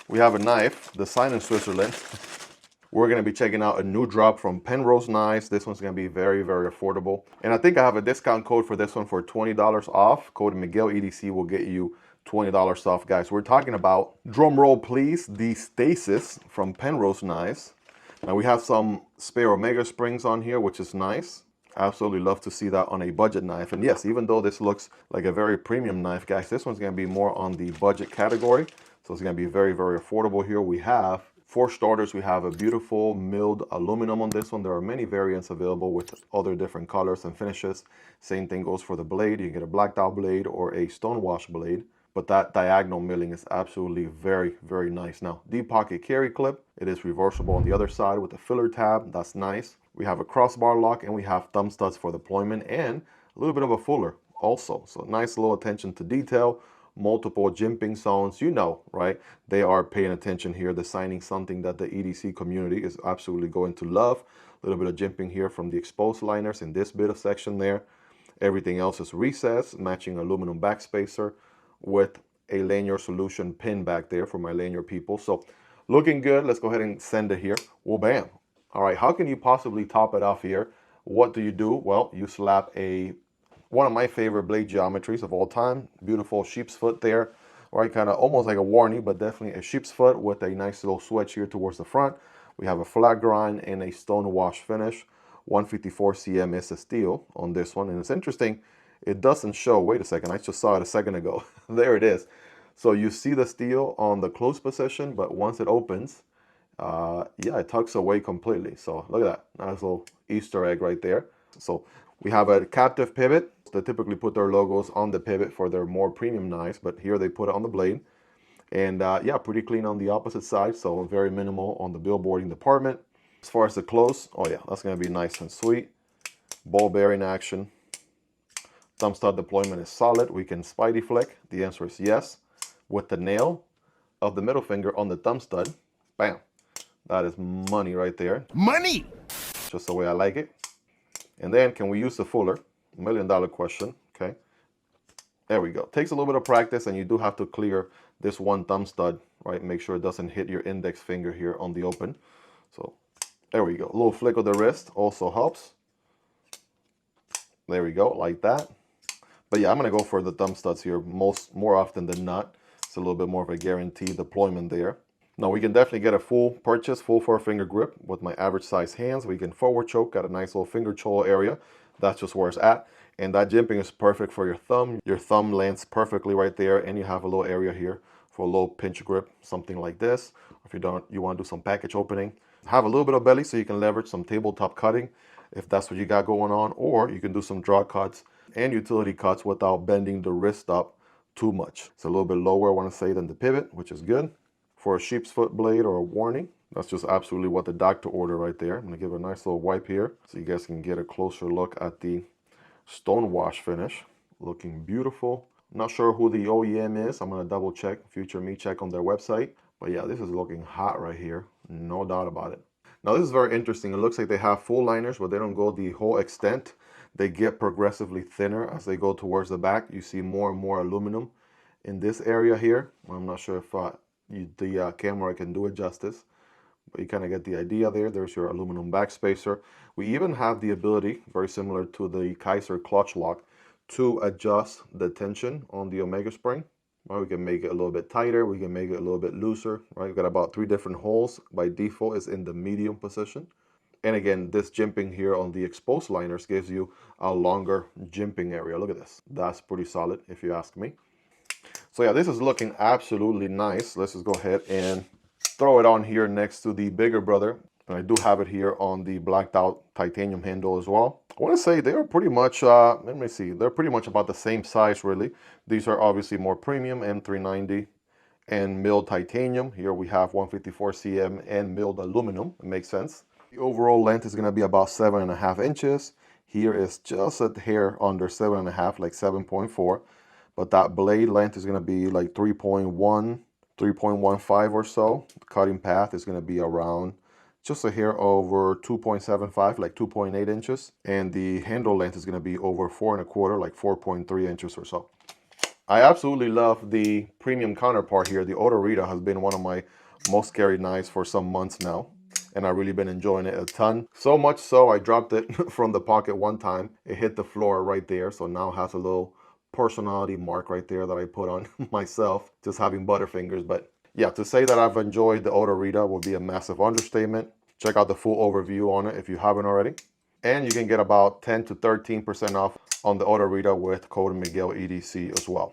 We have a knife, design in Switzerland. We're going to be checking out a new drop from Penrose Knives. This one's going to be very, very affordable. And I think I have a discount code for this one for $20 off. Code Miguel EDC will get you $20 off, guys. We're talking about, drum roll please, the Stasis from Penrose Knives. Now we have some spare Omega springs on here, which is nice. Absolutely love to see that on a budget knife. And yes, even though this looks like a very premium knife, guys, this one's going to be more on the budget category. So it's going to be very, very affordable here. We have, for starters, we have a beautiful milled aluminum on this one. There are many variants available with other different colors and finishes. Same thing goes for the blade. You can get a blacked out blade or a stonewash blade. But that diagonal milling is absolutely very, very nice. Now, deep pocket carry clip. It is reversible on the other side with a filler tab. That's nice. We have a crossbar lock and we have thumb studs for deployment and a little bit of a fuller also. So nice little attention to detail. Multiple jimping zones, you know, right? They are paying attention here, designing something that the EDC community is absolutely going to love. A little bit of jimping here from the exposed liners in this bit of section there. Everything else is recessed, matching aluminum backspacer with a lanyard solution pin back there for my lanyard people. So looking good. Let's go ahead and send it here. Well, bam. All right, how can you possibly top it off here? What do you do? Well, you slap one of my favorite blade geometries of all time. Beautiful sheep's foot there, right? Kind of almost like a warning, but definitely a sheep's foot with a nice little swedge here towards the front. We have a flat grind and a stone wash finish. 154 cm is a steel on this one. And it's interesting, it doesn't show. Wait a second, I just saw it a second ago. There it is. So you see the steel on the close position, but once it opens, yeah, it tucks away completely. So look at that, nice little Easter egg right there. So we have a captive pivot. They typically put their logos on the pivot for their more premium knives, but here they put it on the blade. And yeah, pretty clean on the opposite side, so very minimal on the billboarding department. As far as the close, oh yeah, that's going to be nice and sweet. Ball bearing action. Thumb stud deployment is solid. We can spidey flick. The answer is yes. With the nail of the middle finger on the thumb stud, bam. That is money right there. Money! Just the way I like it. And then can we use the fuller? $1 million question, okay? There we go. Takes a little bit of practice and you do have to clear this one thumb stud, right? Make sure it doesn't hit your index finger here on the open. So there we go. A little flick of the wrist also helps. There we go, like that. But yeah, I'm gonna go for the thumb studs here more often than not. It's a little bit more of a guaranteed deployment there. Now we can definitely get a full purchase, full 4-finger grip with my average size hands. We can forward choke, got a nice little finger choil area. That's just where it's at. And that jimping is perfect for your thumb. Your thumb lands perfectly right there, and you have a little area here for a little pinch grip, something like this. If you want to do some package opening. Have a little bit of belly so you can leverage some tabletop cutting if that's what you got going on, or you can do some draw cuts and utility cuts without bending the wrist up too much. It's a little bit lower, I want to say, than the pivot, which is good. For a sheep's foot blade or a warning, that's just absolutely what the doctor ordered right there. I'm going to give it a nice little wipe here so you guys can get a closer look at the stone wash finish. Looking beautiful. Not sure who the OEM is. I'm going to double check, future me check on their website. But yeah, this is looking hot right here. No doubt about it. Now this is very interesting. It looks like they have full liners, but they don't go the whole extent. They get progressively thinner as they go towards the back. You see more and more aluminum in this area here. I'm not sure if the camera can do it justice, but you kind of get the idea there. There's your aluminum backspacer. We even have the ability, very similar to the Kaiser clutch lock, to adjust the tension on the Omega spring. Right, we can make it a little bit tighter, we can make it a little bit looser. Right, we've got about 3 different holes. By default is in the medium position. And again, this jimping here on the exposed liners gives you a longer jimping area. Look at this. That's pretty solid if you ask me. So yeah, this is looking absolutely nice. Let's just go ahead and throw it on here next to the bigger brother. And I do have it here on the blacked out titanium handle as well. I want to say they are pretty much, let me see, they're pretty much about the same size really. These are obviously more premium, M390 and milled titanium. Here we have 154 cm and milled aluminum. It makes sense. The overall length is going to be about 7.5 inches. Here is just a hair under 7.5, like 7.4. But that blade length is going to be like 3.1, 3.15 or so. The cutting path is going to be around just a hair over 2.75, like 2.8 inches. And the handle length is going to be over 4 1/4, like 4.3 inches or so. I absolutely love the premium counterpart here. The Otarida has been one of my most carried knives for some months now, and I've really been enjoying it a ton. So much so I dropped it from the pocket one time. It hit the floor right there, so now it has a little personality mark right there that I put on myself, just having butterfingers. But yeah, to say that I've enjoyed the Otarida would be a massive understatement. Check out the full overview on it if you haven't already. And you can get about 10 to 13% off on the Otarida with code McGill EDC as well.